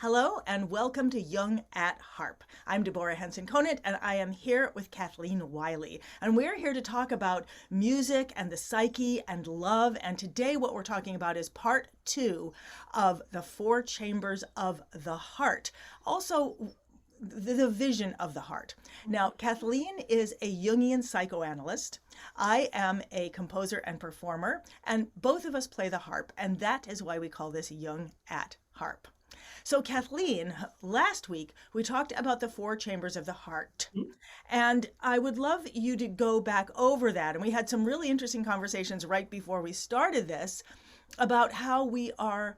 Hello and welcome to Jung at Harp. I'm Deborah Henson-Conant and I am here with Kathleen Wiley. And we're here to talk about music and the psyche and love. And today what we're talking about is part 2 of the 4 chambers of the heart. Also, the vision of the heart. Now, Kathleen is a Jungian psychoanalyst. I am a composer and performer, and both of us play the harp, and that is why we call this Jung at Harp. So, Kathleen, last week we talked about the 4 chambers of the heart, and I would love you to go back over that. And we had some really interesting conversations right before we started this about how we are.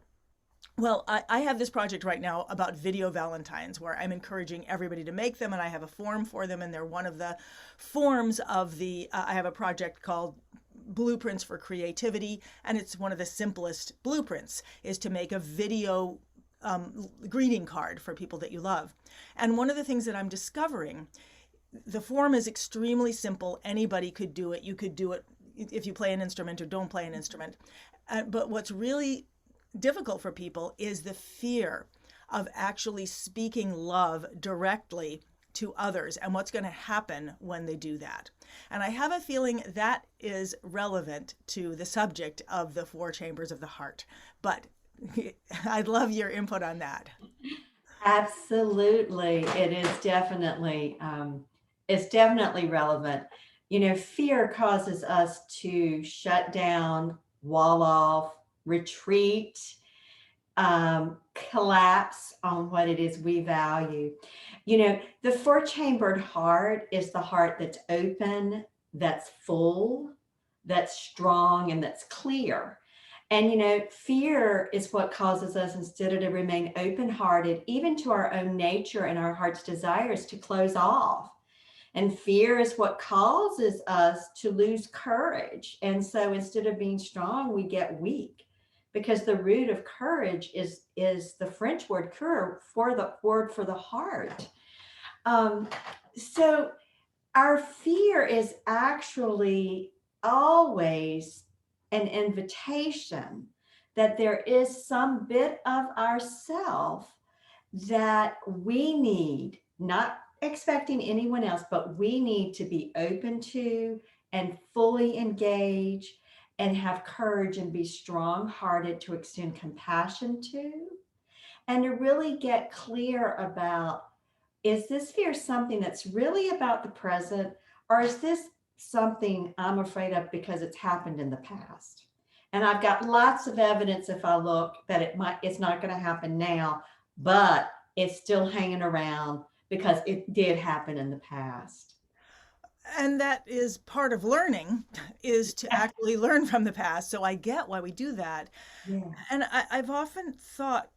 Well, I have this project right now about video Valentines where I'm encouraging everybody to make them, and I have a form for them, and they're one of the forms of I have a project called Blueprints for Creativity, and it's one of the simplest blueprints is to make a video greeting card for people that you love. And one of the things that I'm discovering, the form is extremely simple. Anybody could do it. You could do it if you play an instrument or don't play an instrument. But what's really difficult for people is the fear of actually speaking love directly to others and what's going to happen when they do that. And I have a feeling that is relevant to the subject of the 4 chambers of the heart. But I'd love your input on that. Absolutely. It is definitely it's definitely relevant. Fear causes us to shut down, wall off, retreat, collapse on what it is we value. The 4-chambered heart is the heart that's open, that's full, that's strong, and that's clear. And fear is what causes us, instead of to remain open-hearted, even to our own nature and our heart's desires, to close off. And fear is what causes us to lose courage. And so instead of being strong, we get weak, because the root of courage is the French word cœur, for the word for the heart. So our fear is actually always an invitation that there is some bit of ourself that we need, not expecting anyone else, but we need to be open to and fully engage and have courage and be strong-hearted to extend compassion to, and to really get clear about, is this fear something that's really about the present, or is this something I'm afraid of because it's happened in the past? And I've got lots of evidence, if I look, that it's not going to happen now, but it's still hanging around because it did happen in the past. And that is part of learning, is to actually learn from the past. So I get why we do that. Yeah. And I've often thought,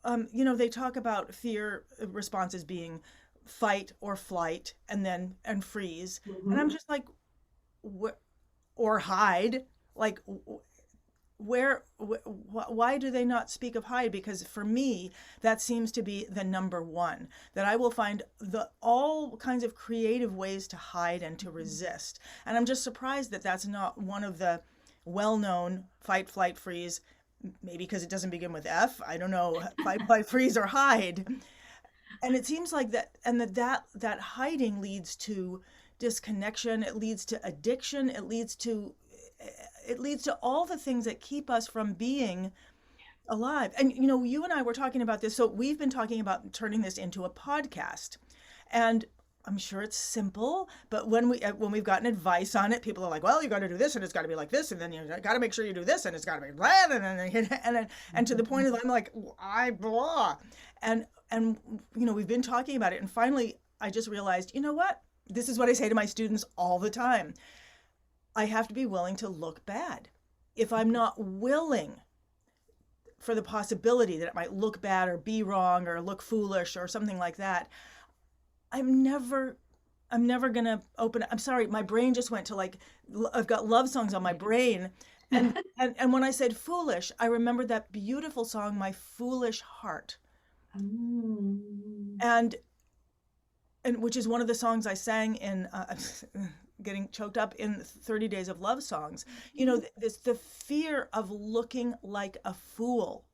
they talk about fear responses being fight or flight and freeze. And I'm Mhm. just like, or hide. Like, why do they not speak of hide? Because for me, that seems to be the number one, that I will find all kinds of creative ways to hide and to resist. And I'm just surprised that that's not one of the well-known fight, flight, freeze, maybe because it doesn't begin with F. I don't know, fight, flight, freeze, or hide. And it seems like that, and that hiding leads to disconnection, it leads to addiction, it leads to all the things that keep us from being alive. And you and I were talking about this, so we've been talking about turning this into a podcast. And I'm sure it's simple, but when we've gotten advice on it, people are like, "Well, you got to do this, and it's got to be like this, and then you got to make sure you do this, and it's got to be blah," and to the point of I'm like, I blah, and we've been talking about it, and finally I just realized, you know what? This is what I say to my students all the time. I have to be willing to look bad. If I'm not willing for the possibility that it might look bad or be wrong or look foolish or something like that, I'm never gonna open. I'm sorry, my brain just went to like, I've got love songs on my brain. And when I said foolish, I remembered that beautiful song, My Foolish Heart. Mm. And which is one of the songs I sang in getting choked up in 30 Days of Love songs. This the fear of looking like a fool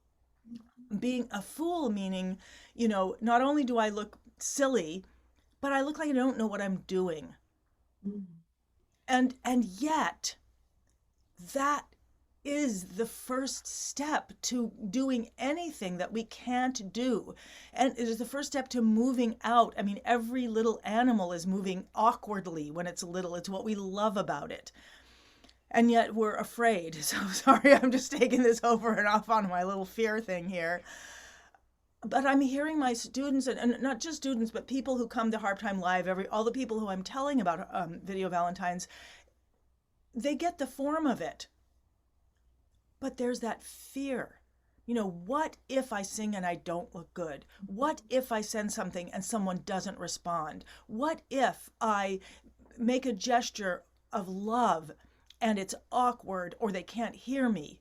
being a fool, meaning, not only do I look silly, but I look like I don't know what I'm doing. Mm. And yet that is the first step to doing anything that we can't do. And it is the first step to moving out. I mean, every little animal is moving awkwardly when it's little. It's what we love about it. And yet we're afraid. So sorry, I'm just taking this over and off on my little fear thing here. But I'm hearing my students, and not just students, but people who come to Harp Time Live, all the people who I'm telling about Video Valentines, they get the form of it. But there's that fear. What if I sing and I don't look good? What if I send something and someone doesn't respond? What if I make a gesture of love and it's awkward or they can't hear me?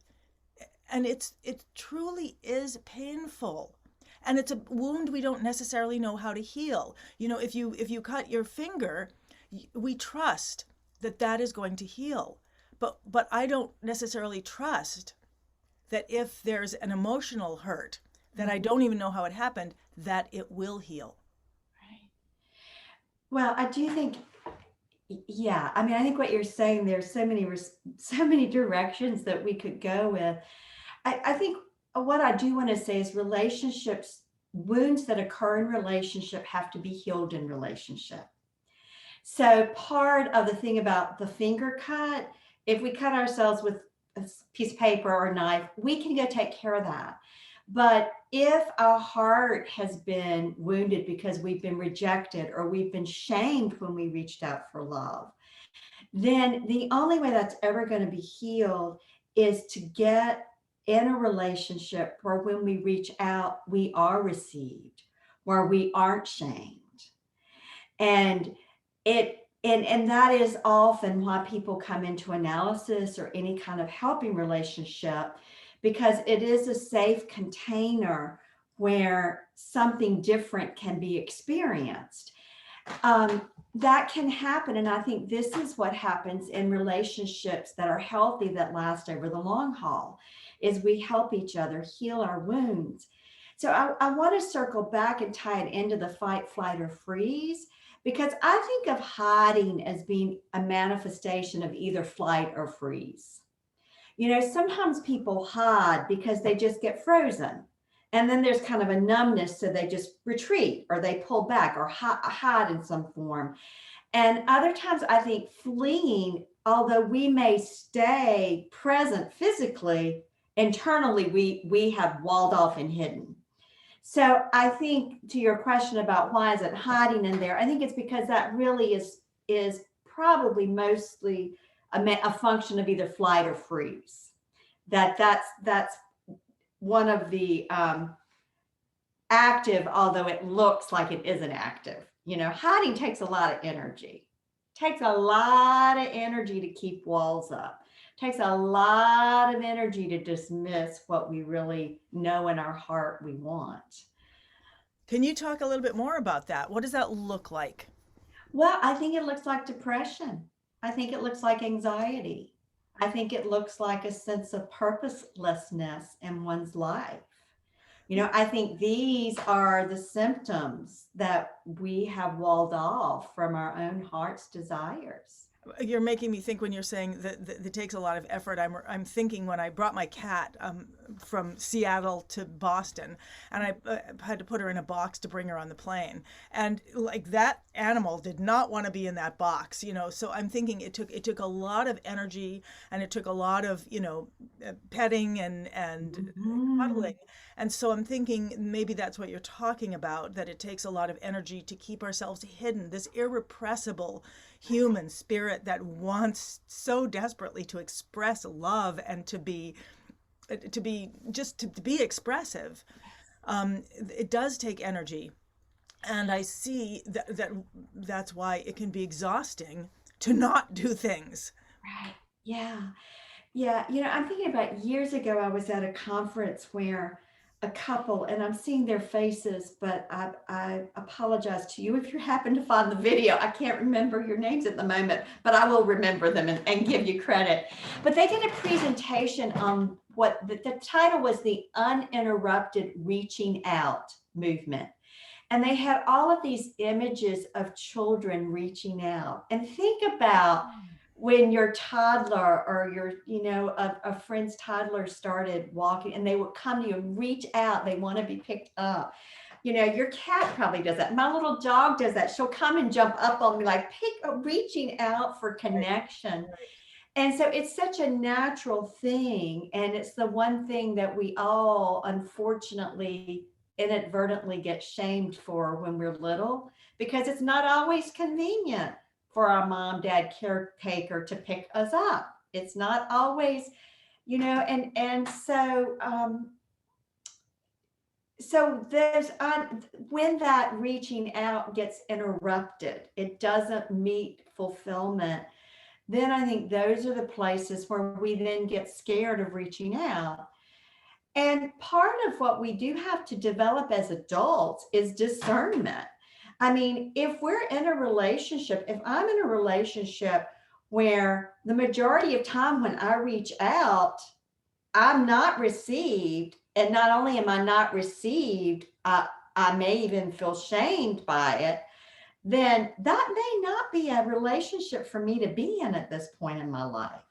And it truly is painful. And it's a wound we don't necessarily know how to heal. If you cut your finger, we trust that is going to heal. But I don't necessarily trust that if there's an emotional hurt that I don't even know how it happened, that it will heal. Right. Well, I do think, yeah. I mean, I think what you're saying, there's so many directions that we could go with. I think what I do want to say is relationships, wounds that occur in relationship have to be healed in relationship. So part of the thing about the finger cut, if we cut ourselves with a piece of paper or a knife, we can go take care of that. But if our heart has been wounded because we've been rejected or we've been shamed when we reached out for love, then the only way that's ever going to be healed is to get in a relationship where when we reach out, we are received, where we aren't shamed. And that is often why people come into analysis or any kind of helping relationship, because it is a safe container where something different can be experienced. That can happen. And I think this is what happens in relationships that are healthy, that last over the long haul, is we help each other heal our wounds. So I want to circle back and tie it into the fight, flight, or freeze, because I think of hiding as being a manifestation of either flight or freeze. Sometimes people hide because they just get frozen. And then there's kind of a numbness, so they just retreat or they pull back or hide in some form. And other times I think fleeing, although we may stay present physically, internally we have walled off and hidden. So I think, to your question about why is it hiding in there, I think it's because that really is probably mostly a function of either flight or freeze. That's one of the active, although it looks like it isn't active. Hiding takes a lot of energy. Takes a lot of energy to keep walls up. Takes a lot of energy to dismiss what we really know in our heart we want. Can you talk a little bit more about that? What does that look like? Well, I think it looks like depression. I think it looks like anxiety. I think it looks like a sense of purposelessness in one's life. I think these are the symptoms that we have walled off from our own heart's desires. You're making me think when you're saying that it takes a lot of effort. I'm thinking when I brought my cat from Seattle to Boston, and I had to put her in a box to bring her on the plane, and like that animal did not want to be in that box, So I'm thinking it took a lot of energy, and it took a lot of petting and Mm-hmm. cuddling. And so I'm thinking maybe that's what you're talking about, that it takes a lot of energy to keep ourselves hidden, this irrepressible human spirit that wants so desperately to express love and to be expressive. It does take energy. And I see that's why it can be exhausting to not do things. Right. Yeah. Yeah. I'm thinking about years ago, I was at a conference where a couple, and I'm seeing their faces, but I apologize to you if you happen to find the video. I can't remember your names at the moment, but I will remember them and give you credit. But they did a presentation on what the title was, the Uninterrupted Reaching Out movement. And they had all of these images of children reaching out. And think about when your toddler or your, a friend's toddler started walking and they would come to you and reach out. They want to be picked up. Your cat probably does that. My little dog does that. She'll come and jump up on me, like reaching out for connection. Right. And so it's such a natural thing. And it's the one thing that we all, unfortunately, inadvertently get shamed for when we're little, because it's not always convenient for our mom, dad, caretaker to pick us up. It's not always, and so there's when that reaching out gets interrupted, it doesn't meet fulfillment, then I think those are the places where we then get scared of reaching out. And part of what we do have to develop as adults is discernment. I mean, if we're in a relationship, if I'm in a relationship where the majority of time when I reach out, I'm not received, and not only am I not received, I may even feel shamed by it, then that may not be a relationship for me to be in at this point in my life.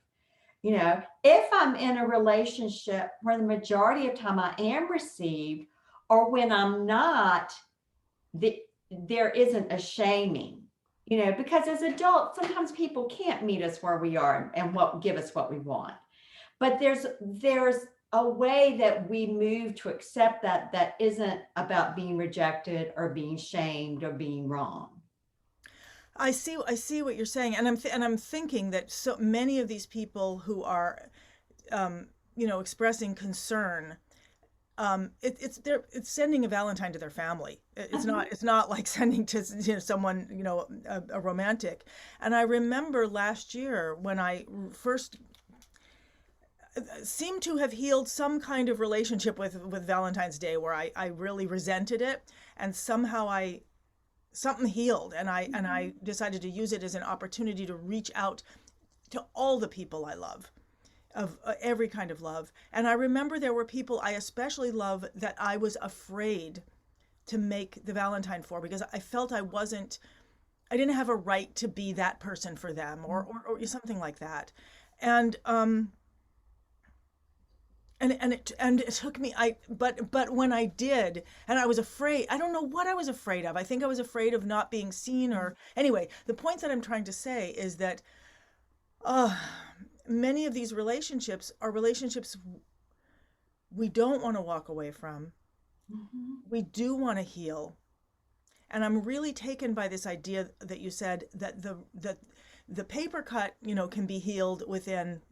If I'm in a relationship where the majority of time I am received, or when I'm not, there isn't a shaming, because as adults, sometimes people can't meet us where we are and give us what we want. But there's a way that we move to accept that isn't about being rejected or being shamed or being wrong. I see what you're saying, and I'm thinking that so many of these people who are, expressing concern, it's sending a Valentine to their family. It's not like sending to someone, a romantic. And I remember last year when I first seemed to have healed some kind of relationship with Valentine's Day, where I really resented it, and somehow something healed, and I decided to use it as an opportunity to reach out to all the people I love, of every kind of love. And I remember there were people I especially love that I was afraid to make the Valentine for, because I felt I didn't have a right to be that person for them, or something like that. And it took me, but when I did, and I was afraid, I don't know what I was afraid of. I think I was afraid of not being seen, or anyway, the point that I'm trying to say is that many of these relationships are relationships we don't want to walk away from. Mm-hmm. We do want to heal. And I'm really taken by this idea that you said that the paper cut, can be healed within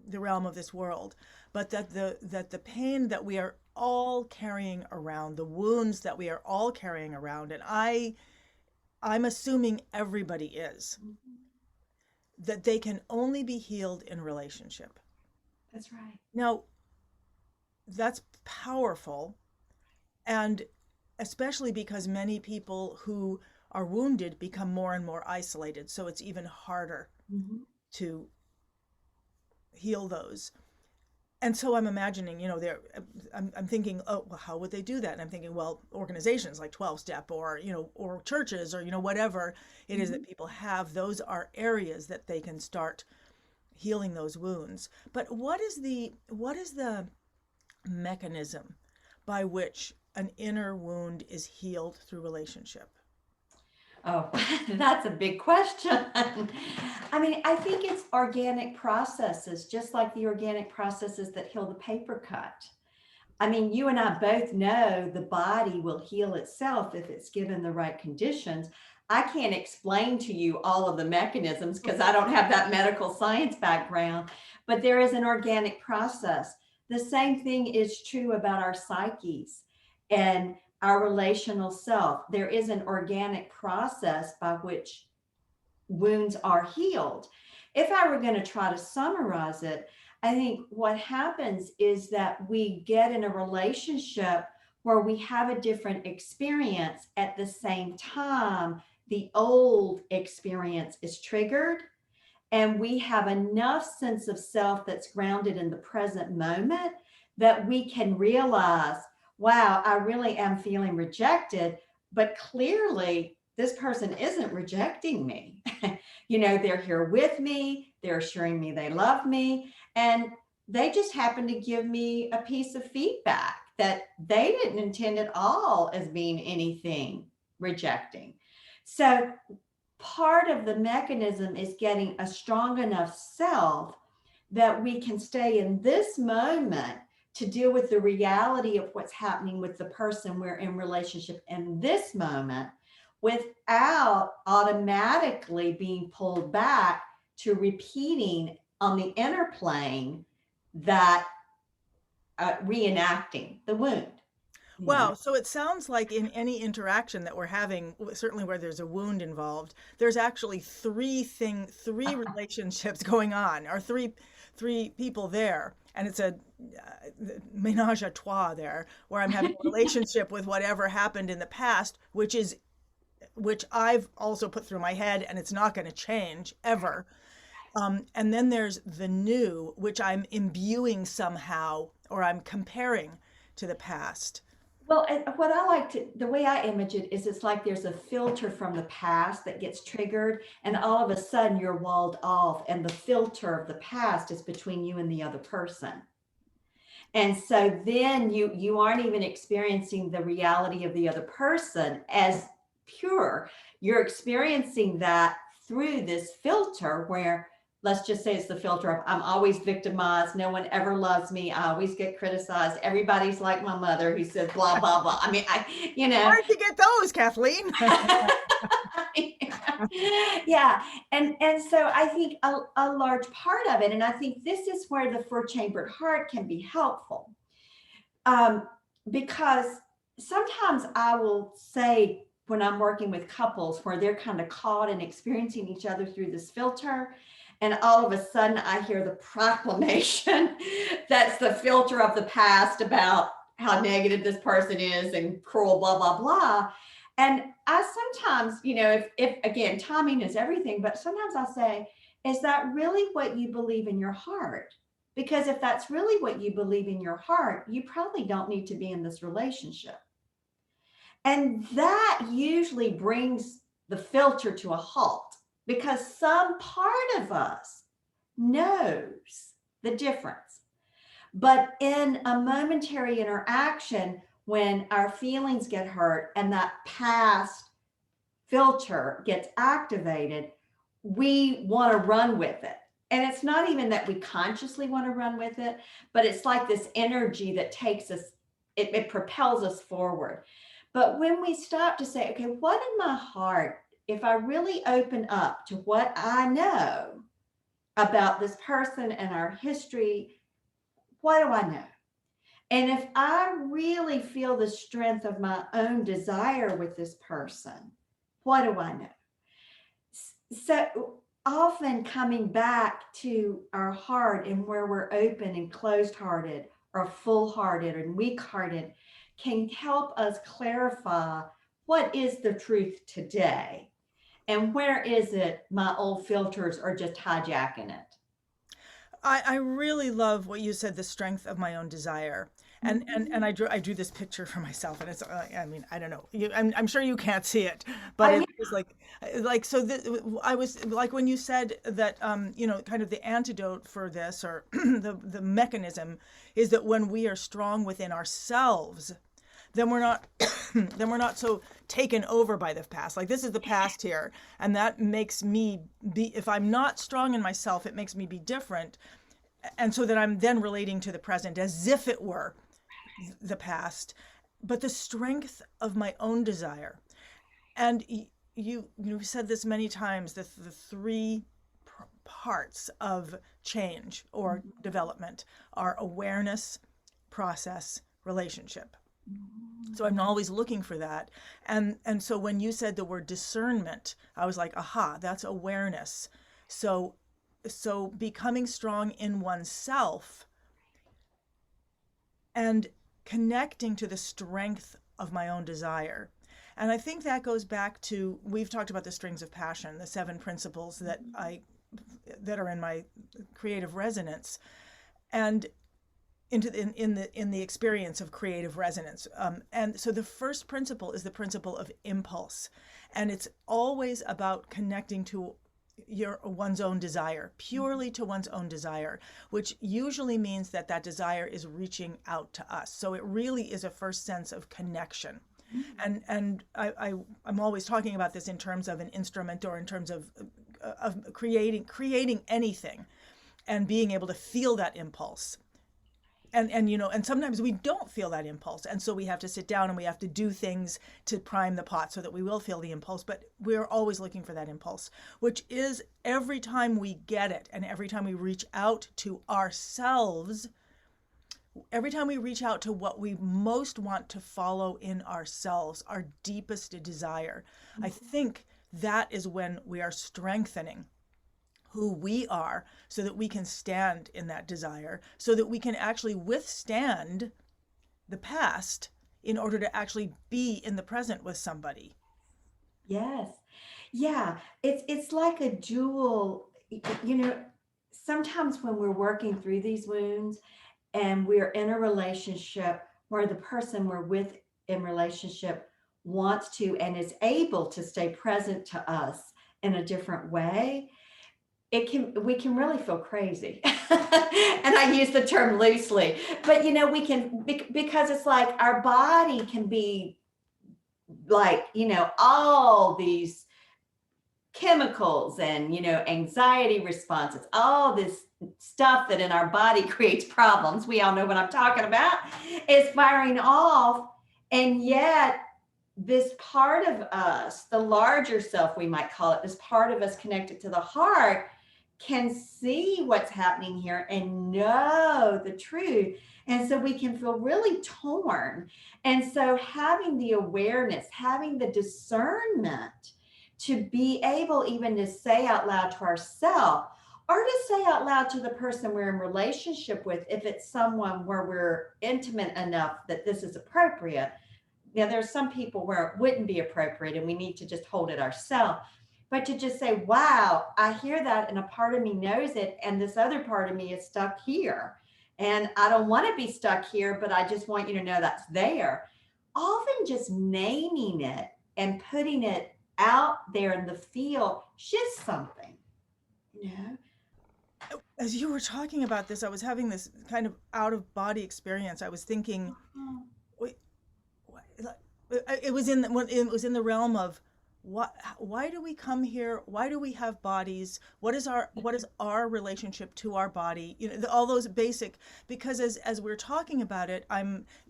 the realm of this world, but that the pain that we are all carrying around, the wounds that we are all carrying around, and I'm assuming everybody is, that they can only be healed in relationship. That's right. Now, that's powerful, and especially because many people who are wounded become more and more isolated, so it's even harder to heal those. And so I'm imagining, I'm thinking, oh, well, how would they do that? And I'm thinking, well, organizations like 12-step, or, or churches, or, whatever it is that people have, those are areas that they can start healing those wounds. But what is the mechanism by which an inner wound is healed through relationship? Oh, that's a big question. I mean, I think it's organic processes, just like the organic processes that heal the paper cut. I mean, you and I both know the body will heal itself if it's given the right conditions. I can't explain to you all of the mechanisms because I don't have that medical science background, but there is an organic process. The same thing is true about our psyches and our relational self. There is an organic process by which wounds are healed. If I were going to try to summarize it, I think what happens is that we get in a relationship where we have a different experience. At the same time, the old experience is triggered. and we have enough sense of self that's grounded in the present moment that we can realize, wow, I really am feeling rejected, but clearly this person isn't rejecting me. They're here with me, they're assuring me they love me, and they just happen to give me a piece of feedback that they didn't intend at all as being anything rejecting. So part of the mechanism is getting a strong enough self that we can stay in this moment to deal with the reality of what's happening with the person we're in relationship in this moment, without automatically being pulled back to repeating on the inner plane that reenacting the wound. Wow. So it sounds like in any interaction that we're having, certainly where there's a wound involved, there's actually three relationships going on, or three people there. And it's a ménage à trois there, where I'm having a relationship with whatever happened in the past, which I've also put through my head, and it's not going to change ever. And then there's the new, which I'm imbuing somehow, or I'm comparing to the past. Well, and what I like to, the way I image it is it's like there's a filter from the past that gets triggered, and all of a sudden you're walled off, and the filter of the past is between you and the other person. And so then you aren't even experiencing the reality of the other person as pure. You're experiencing that through this filter where, let's just say it's the filter of, I'm always victimized. No one ever loves me. I always get criticized. Everybody's like my mother who says blah, blah, blah. I mean, Where'd you get those, Kathleen? Yeah. And so I think a large part of it, and I think this is where the four-chambered heart can be helpful. Because sometimes I will say, when I'm working with couples where they're kind of caught and experiencing each other through this filter, and all of a sudden I hear the proclamation that's the filter of the past about how negative this person is and cruel, blah, blah, blah. And I sometimes, if again, timing is everything, but sometimes I'll say, is that really what you believe in your heart? Because if that's really what you believe in your heart, you probably don't need to be in this relationship. And that usually brings the filter to a halt, because some part of us knows the difference. But in a momentary interaction, when our feelings get hurt and that past filter gets activated, we want to run with it. And it's not even that we consciously want to run with it, but it's like this energy that takes us, it propels us forward. But when we stop to say, okay, what in my heart, if I really open up to what I know about this person and our history, what do I know? And if I really feel the strength of my own desire with this person, what do I know? So often coming back to our heart and where we're open and closed-hearted or full-hearted and weak-hearted can help us clarify what is the truth today and where is it my old filters are just hijacking it. I really love what you said, the strength of my own desire. And I drew this picture for myself, and it's I mean, I don't know, I'm sure you can't see it, but it was like so I was like, when you said that kind of the antidote for this, or the mechanism, is that when we are strong within ourselves, then we're not so taken over by the past. Like, this is the past here, and that makes me be, if I'm not strong in myself, it makes me be different. And so that I'm then relating to the present as if it were the past, but the strength of my own desire. And you said this many times, the three parts of change or development are awareness, process, relationship. So I'm always looking for that. And so when you said the word discernment, I was like, aha, that's awareness. So becoming strong in oneself and connecting to the strength of my own desire. And I think that goes back to, we've talked about the strings of passion, the 7 principles that I that are in my creative resonance, and in the experience of creative resonance. And so the first principle is the principle of impulse, and it's always about connecting to one's own desire, purely to one's own desire, which usually means that that desire is reaching out to us. So it really is a first sense of connection. And I'm always talking about this in terms of an instrument, or in terms of creating anything, and being able to feel that impulse. And sometimes we don't feel that impulse, and so we have to sit down and we have to do things to prime the pot so that we will feel the impulse. But we're always looking for that impulse, which is every time we get it, and every time we reach out to ourselves, every time we reach out to what we most want to follow in ourselves, our deepest desire, I think that is when we are strengthening who we are, so that we can stand in that desire, so that we can actually withstand the past in order to actually be in the present with somebody. Yes. Yeah. It's like a jewel, sometimes when we're working through these wounds and we're in a relationship where the person we're with in relationship wants to and is able to stay present to us in a different way, we can really feel crazy. And I use the term loosely, but we can, because it's like our body can be like, all these chemicals and, anxiety responses, all this stuff that in our body creates problems. We all know what I'm talking about, is firing off. And yet this part of us, the larger self, we might call it, this part of us connected to the heart, can see what's happening here and know the truth. And so we can feel really torn. And so having the awareness, having the discernment to be able even to say out loud to ourselves, or to say out loud to the person we're in relationship with, if it's someone where we're intimate enough that this is appropriate. Now, there's some people where it wouldn't be appropriate and we need to just hold it ourselves. But to just say, wow, I hear that, and a part of me knows it, and this other part of me is stuck here. And I don't want to be stuck here, but I just want you to know that's there. Often just naming it and putting it out there in the field shifts something, As you were talking about this, I was having this kind of out of body experience. I was thinking, wait, it was in the realm of, why do we come here? Why do we have bodies? What is our relationship to our body? All those basic, because as we're talking about it,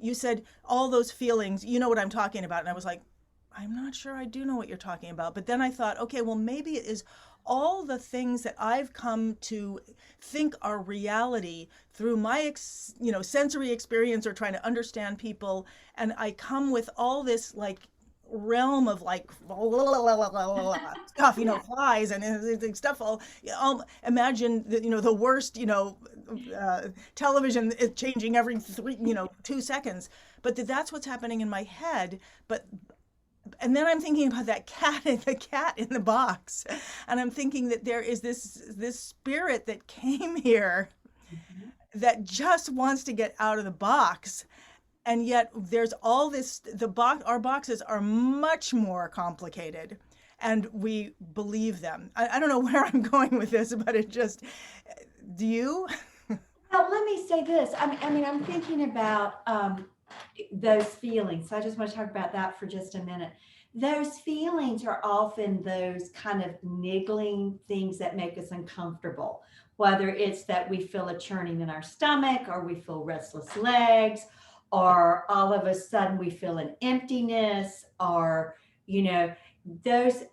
you said all those feelings, you know what I'm talking about. And I was like, I'm not sure I do know what you're talking about. But then I thought, okay, well, maybe it is all the things that I've come to think are reality through my sensory experience, or trying to understand people. And I come with all this like realm of like stuff, flies and stuff. Imagine the worst, television is changing every 2 seconds. But that's what's happening in my head. And then I'm thinking about the cat in the box, and I'm thinking that there is this spirit that came here that just wants to get out of the box. And yet there's all this, our boxes are much more complicated, and we believe them. I don't know where I'm going with this, but do you? Well, let me say this. I mean, I'm thinking about those feelings. So I just want to talk about that for just a minute. Those feelings are often those kind of niggling things that make us uncomfortable, whether it's that we feel a churning in our stomach, or we feel restless legs, or all of a sudden we feel an emptiness, or, those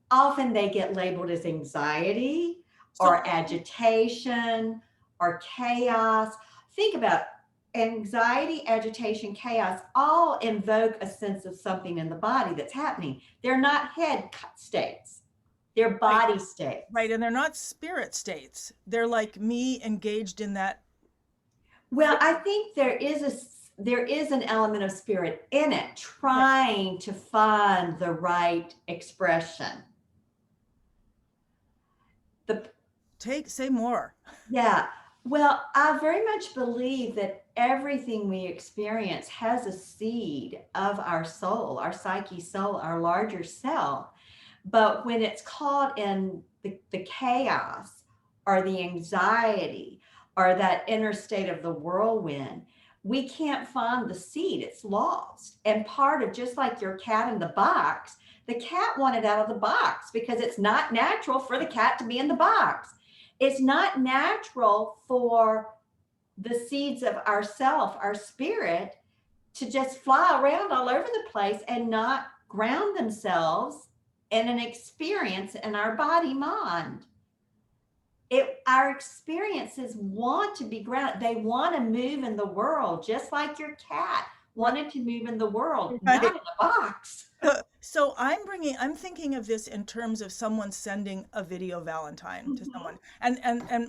often they get labeled as anxiety or agitation or chaos. Think about anxiety, agitation, chaos, all invoke a sense of something in the body that's happening. They're not head states. They're body states. Right. And they're not spirit states. They're like me engaged in that. Well, I think there is an element of spirit in it, trying to find the right expression. The Say more. Yeah. Well, I very much believe that everything we experience has a seed of our soul, our psyche soul, our larger self. But when it's caught in the chaos or the anxiety or that inner state of the whirlwind, we can't find the seed. It's lost. And part of, just like your cat in the box, the cat wanted out of the box because it's not natural for the cat to be in the box. It's not natural for the seeds of ourself, our spirit, to just fly around all over the place and not ground themselves in an experience in our body mind. Our experiences want to be grounded. They want to move in the world, just like your cat wanted to move in the world, not Right. in a box. So I'm thinking of this in terms of someone sending a video Valentine to Mhm. someone.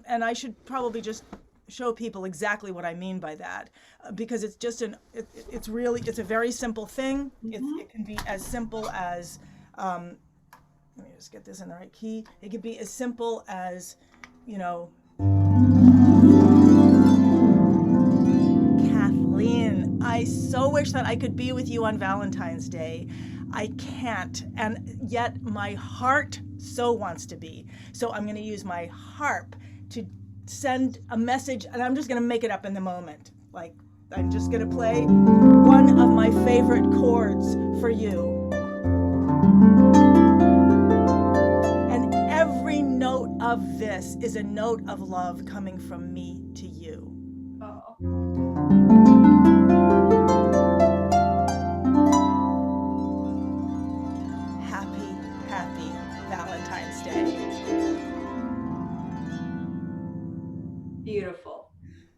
And I should probably just show people exactly what I mean by that, because it's just it's really, it's a very simple thing. Mhm. It can be as simple as, um, let me just get this in the right key. It could be as simple as, you know, Kathleen, I so wish that I could be with you on Valentine's Day. I can't, and yet my heart so wants to be. So I'm going to use my harp to send a message, and I'm just going to make it up in the moment. Like, I'm just going to play one of my favorite chords for you. And every note of this is a note of love coming from me to you. Oh. Happy, happy Valentine's Day. Beautiful.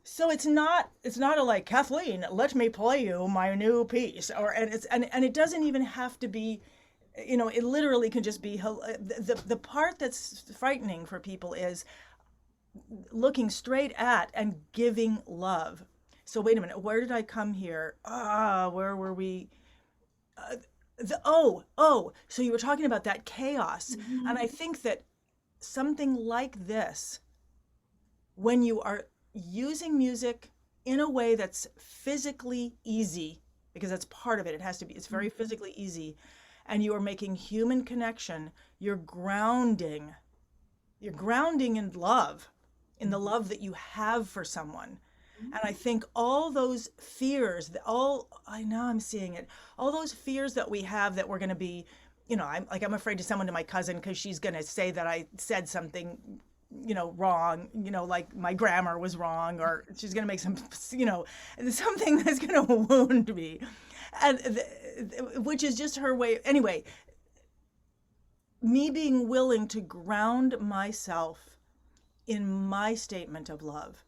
So it's not a like, Kathleen, let me play you my new piece, or and it doesn't even have to be, it literally can just be the part that's frightening for people is looking straight at and giving love. So wait a minute, where did I come here? Where were we? So you were talking about that chaos, and Mhm. I think that something like this, when you are using music in a way that's physically easy, because that's part of it, it has to be, it's very Mhm. physically easy, and you are making human connection, you're grounding in love, in the Mhm. love that you have for someone. And I Mhm. think all those fears, I know I'm seeing it, all those fears that we have that we're going to be, I'm afraid to someone, to my cousin, because she's going to say that I said something, wrong, like my grammar was wrong, or she's going to make something that's going to wound me. And which is just her way. Anyway, me being willing to ground myself in my statement of love,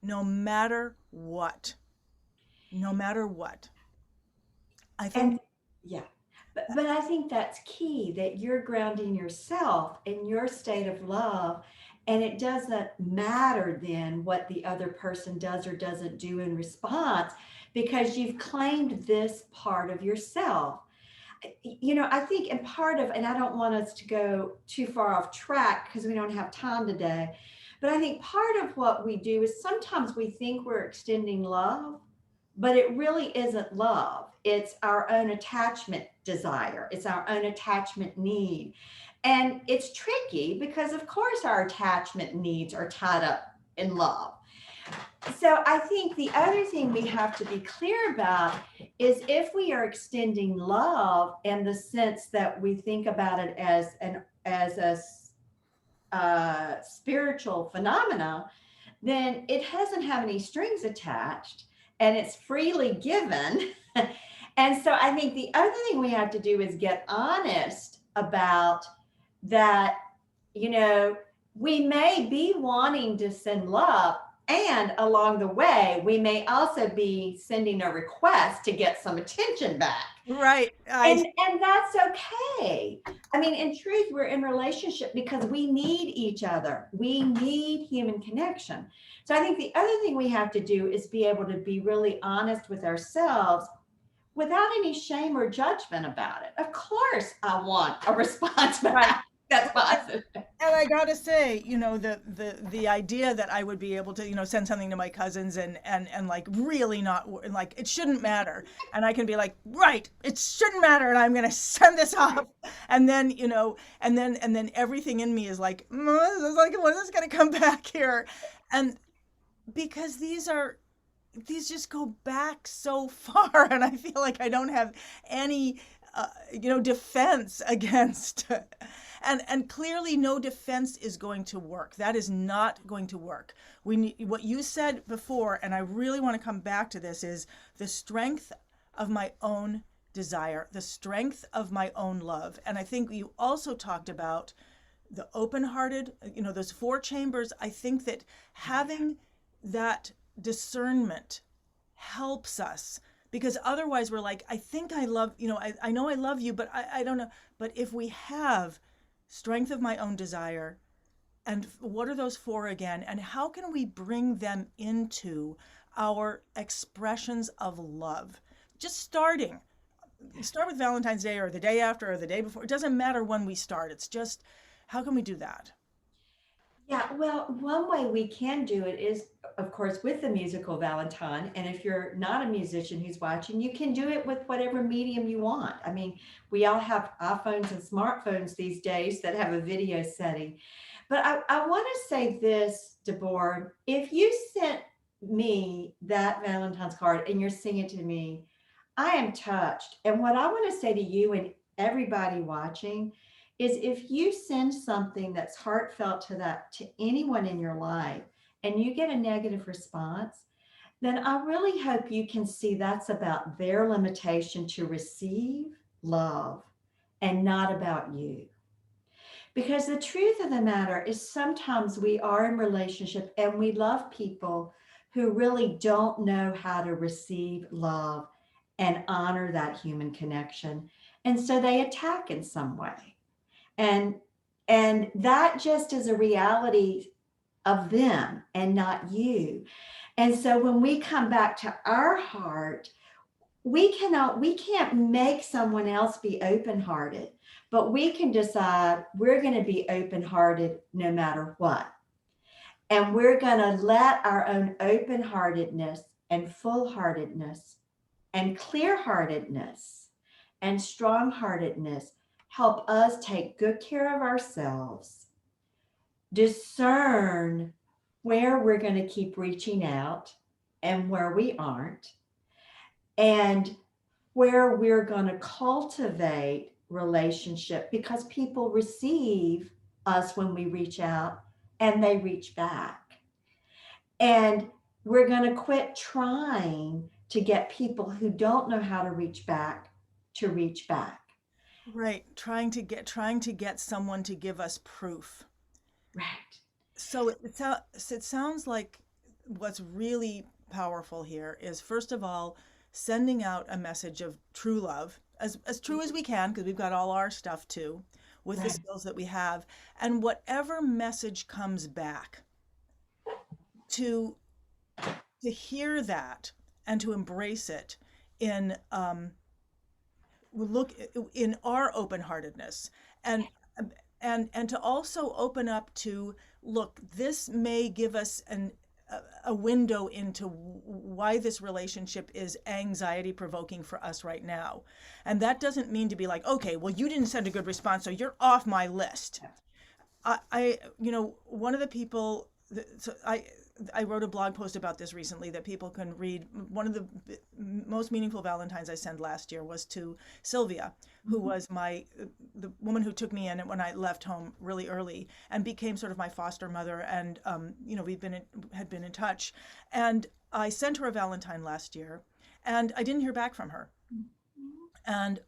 no matter what, no matter what. I think, And yeah, but I think that's key, that you're grounding yourself in your state of love, and it doesn't matter then what the other person does or doesn't do in response, because you've claimed this part of yourself. I think, and part of, and I don't want us to go too far off track because we don't have time today, but I think part of what we do is sometimes we think we're extending love, but it really isn't love. It's our own attachment desire, it's our own attachment need. And it's tricky because, of course, our attachment needs are tied up in love. So I think the other thing we have to be clear about is, if we are extending love in the sense that we think about it as a spiritual phenomena, then it doesn't have any strings attached and it's freely given. And so I think the other thing we have to do is get honest about that. you know, we may be wanting to send love, and along the way, we may also be sending a request to get some attention back. right. And that's okay. I mean, in truth, we're in relationship because we need each other. We need human connection. So I think the other thing we have to do is be able to be really honest with ourselves without any shame or judgment about it. Of course, I want a response Right. back. That's positive. And I gotta say, the idea that I would be able to, send something to my cousins and like really not like it shouldn't matter, and I can be like, right, it shouldn't matter, and I'm gonna send this off, and then and then everything in me is like, this is like, when is this gonna come back here, and because these just go back so far, and I feel like I don't have any defense against and clearly no defense is going to work. That is not going to work. We need what you said before, and I really want to come back to this, is the strength of my own desire, the strength of my own love. And I think you also talked about the open-hearted, those four chambers. I think that having that discernment helps us, because otherwise we're like, I think I love, I know I love you, but I don't know. But if we have strength of my own desire, and what are those four again, and how can we bring them into our expressions of love? Just start with Valentine's Day or the day after or the day before. It doesn't matter when we start. It's just, how can we do that? Yeah, well, one way we can do it is, of course, with the musical Valentine. And if you're not a musician who's watching, you can do it with whatever medium you want. I mean, we all have iPhones and smartphones these days that have a video setting. But I want to say this, Deborah, if you sent me that Valentine's card and you're singing to me, I am touched. And what I want to say to you and everybody watching is, if you send something that's heartfelt to anyone in your life and you get a negative response, then I really hope you can see that's about their limitation to receive love and not about you. Because the truth of the matter is, sometimes we are in relationship and we love people who really don't know how to receive love and honor that human connection. And so they attack in some way. And that just is a reality of them and not you. And so when we come back to our heart, we can't make someone else be open-hearted, but we can decide we're going to be open-hearted no matter what. And we're going to let our own open-heartedness and full-heartedness and clear-heartedness and strong-heartedness help us take good care of ourselves, discern where we're going to keep reaching out and where we aren't, and where we're going to cultivate relationship, because people receive us when we reach out and they reach back. And we're going to quit trying to get people who don't know how to reach back to reach back. Right, trying to get someone to give us proof. Right. So it sounds like what's really powerful here is, first of all, sending out a message of true love, as true as we can, because we've got all our stuff too, with the Right. skills that we have, and whatever message comes back, to hear that and to embrace it in look in our open-heartedness, and and to also open up to, look, this may give us a window into why this relationship is anxiety provoking for us right now. And that doesn't mean to be like, okay, well, you didn't send a good response, so you're off my list. One of the people, so I wrote a blog post about this recently that people can read. One of the most meaningful Valentines I sent last year was to Sylvia, who was the woman who took me in when I left home really early and became sort of my foster mother. And had been in touch, and I sent her a Valentine last year, and I didn't hear back from her, and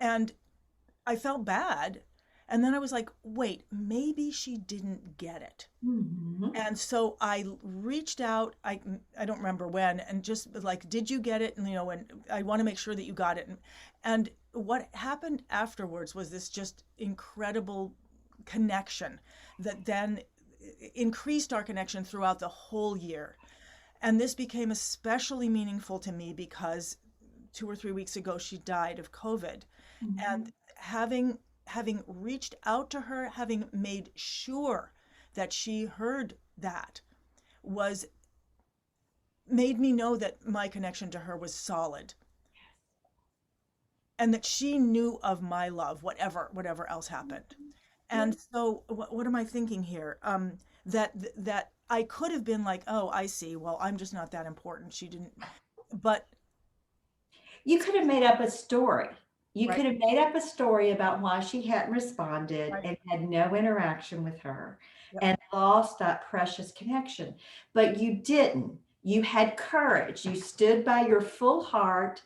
and I felt bad. And then I was like, wait, maybe she didn't get it. Mm-hmm. And so I reached out, I don't remember when, and just like, did you get it? And, and I want to make sure that you got it. And what happened afterwards was this just incredible connection that then increased our connection throughout the whole year. And this became especially meaningful to me because 2 or 3 weeks ago, she died of COVID. Mm-hmm. And having having reached out to her, having made sure that she heard that, was made me know that my connection to her was solid, and that she knew of my love, whatever else happened. And so what am I thinking here? That I could have been like, oh, I see, well, I'm just not that important, she didn't. But You could have made up a story. You right, could have made up a story about why she hadn't responded right, and had no interaction with her yep. and lost that precious connection. But you didn't. You had courage. You stood by your full heart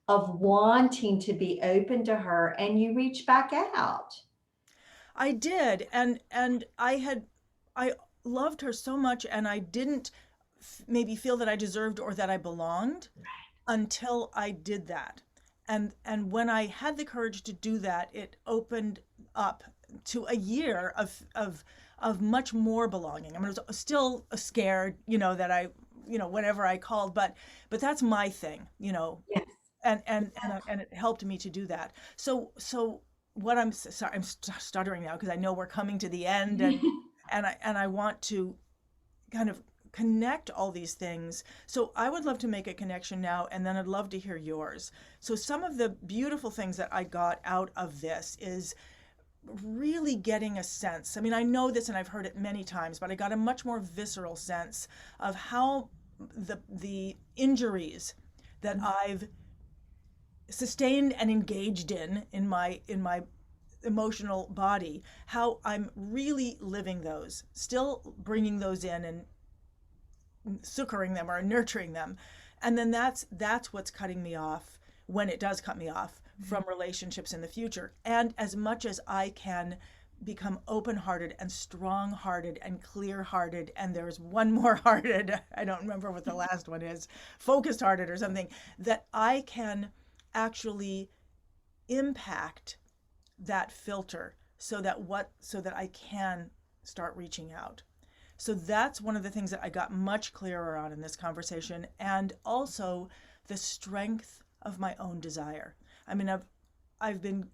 of wanting to be open to her and you reached back out. I did, and I loved her so much, and I didn't maybe feel that I deserved or that I belonged until I did that. And when I had the courage to do that, it opened up to a year of much more belonging. I mean, I was still scared, that whenever I called, but that's my thing, Yes. and it helped me to do that. So what sorry, I'm stuttering now because I know we're coming to the end, and I want to kind of connect all these things. So I would love to make a connection now, and then I'd love to hear yours. So some of the beautiful things that I got out of this is really getting a sense. I mean, I know this and I've heard it many times, but I got a much more visceral sense of how the injuries that I've sustained and engaged in my emotional body, how I'm really living those, still bringing those in and succoring them or nurturing them. And then that's what's cutting me off, when it does cut me off from relationships in the future. And as much as I can become open-hearted and strong-hearted and clear-hearted, and there's one more hearted, I don't remember what the last one is, focused-hearted or something, that I can actually impact that filter so that I can start reaching out. So that's one of the things that I got much clearer on in this conversation, and also the strength of my own desire. I mean, I've been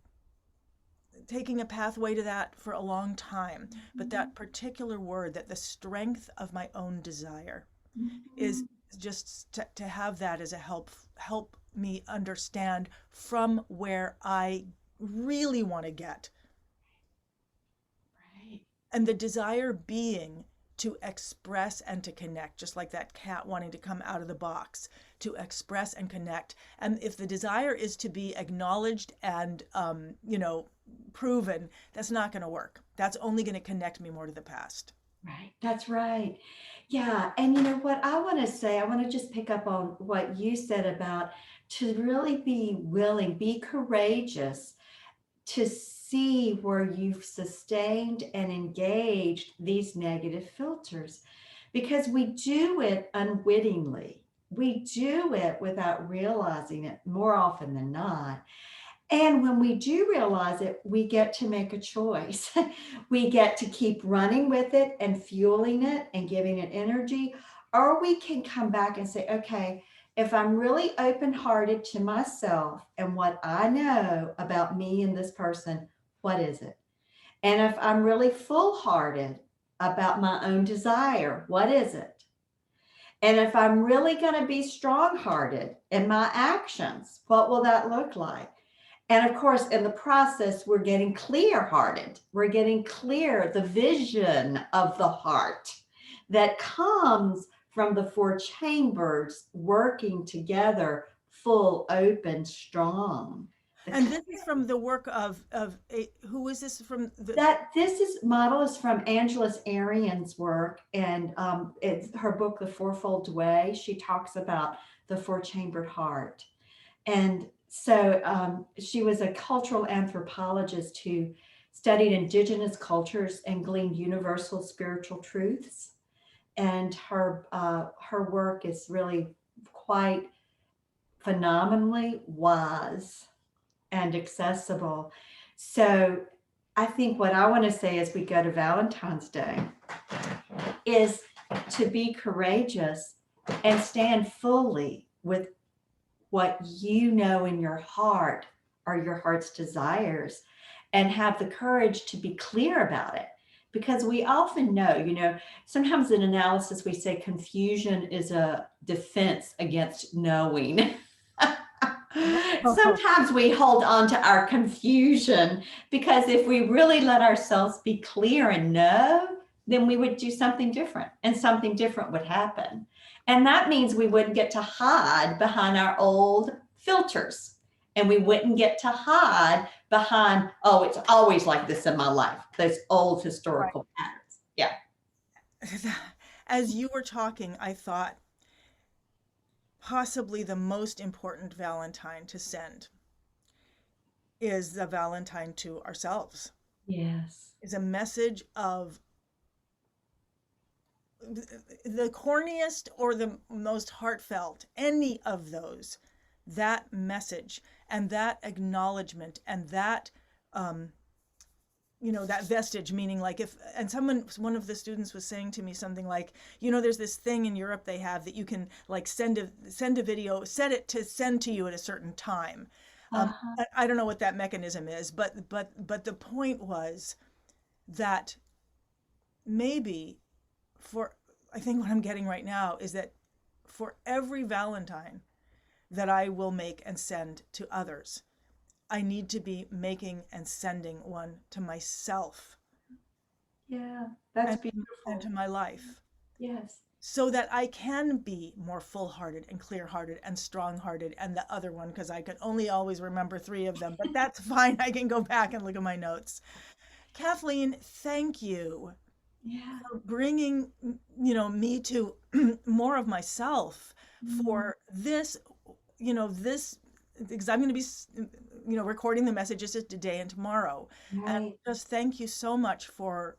taking a pathway to that for a long time, but that particular word, that the strength of my own desire, is just to have that as a help me understand from where I really want to get. Right. And the desire being to express and to connect, just like that cat wanting to come out of the box, to express and connect. And if the desire is to be acknowledged and, proven, that's not going to work. That's only going to connect me more to the past. Right. That's right. Yeah. And you know what I want to say, I want to just pick up on what you said about to really be willing, be courageous to see where you've sustained and engaged these negative filters, because we do it unwittingly. We do it without realizing it more often than not. And when we do realize it, we get to make a choice. We get to keep running with it and fueling it and giving it energy. Or we can come back and say, okay, if I'm really open hearted to myself and what I know about me and this person, what is it? And if I'm really full hearted about my own desire, what is it? And if I'm really going to be strong hearted in my actions, what will that look like? And of course, in the process, we're getting clear hearted. We're getting clear the vision of the heart that comes from the four chambers working together, full, open, strong. And this is from the work of who is this from? This model is from Angeles Arrien's work, and it's her book, The Fourfold Way. She talks about the four-chambered heart. And so she was a cultural anthropologist who studied indigenous cultures and gleaned universal spiritual truths. And her work is really quite phenomenally wise and accessible. So I think what I want to say as we go to Valentine's Day is to be courageous and stand fully with what you know in your heart are your heart's desires, and have the courage to be clear about it. Because we often know, sometimes in analysis we say confusion is a defense against knowing. Sometimes we hold on to our confusion because if we really let ourselves be clear and know, then we would do something different and something different would happen. And that means we wouldn't get to hide behind our old filters. And we wouldn't get to hide behind, oh, it's always like this in my life, those old historical patterns. Yeah. As you were talking, I thought possibly the most important Valentine to send is the Valentine to ourselves. Yes. Is a message of the corniest or the most heartfelt, any of those, that message and that acknowledgement and that that vestige, meaning like if, and one of the students was saying to me something like, there's this thing in Europe they have that you can like send a video, set it to send to you at a certain time. I don't know what that mechanism is, but the point was that maybe I think what I'm getting right now is that for every Valentine that I will make and send to others, I need to be making and sending one to myself. Yeah, that's and, beautiful. and to my life. Yes. So that I can be more full-hearted and clear-hearted and strong-hearted, and the other one, because I can only always remember 3 of them, but that's fine. I can go back and look at my notes. Kathleen, thank you for bringing, me to more of myself for this, because I'm going to be, recording the messages today and tomorrow. Right. And just thank you so much for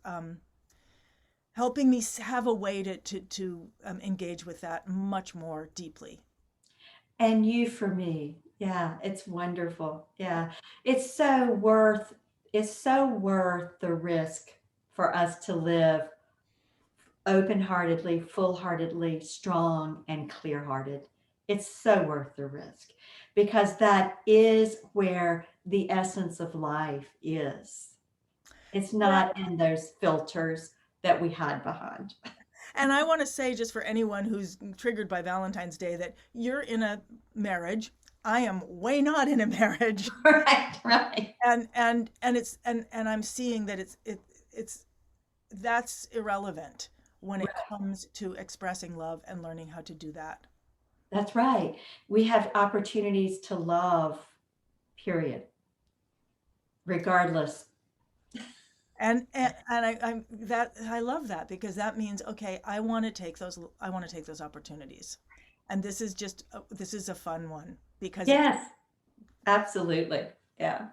helping me have a way to engage with that much more deeply. And you for me. Yeah, it's wonderful. Yeah. It's so worth the risk for us to live open-heartedly, full-heartedly, strong and clear-hearted. It's so worth the risk because that is where the essence of life is. It's not in those filters that we hide behind. And I want to say, just for anyone who's triggered by Valentine's Day, that you're in a marriage. I am way not in a marriage. Right. And I'm seeing that it's that's irrelevant when it comes to expressing love and learning how to do that. That's right. We have opportunities to love, period. Regardless. And I love that, because that means, okay, I want to take those opportunities. And this is a fun one because yes, absolutely. Yeah.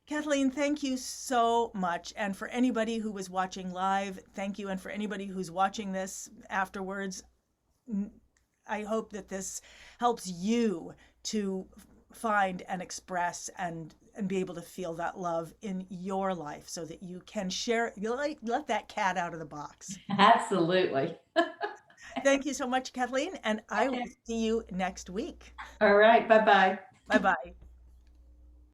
Kathleen, thank you so much. And for anybody who was watching live, thank you. And for anybody who's watching this afterwards, I hope that this helps you to find and express and be able to feel that love in your life so that you can share, let that cat out of the box. Absolutely. Thank you so much, Kathleen. And I will see you next week. All right. Bye-bye. Bye-bye.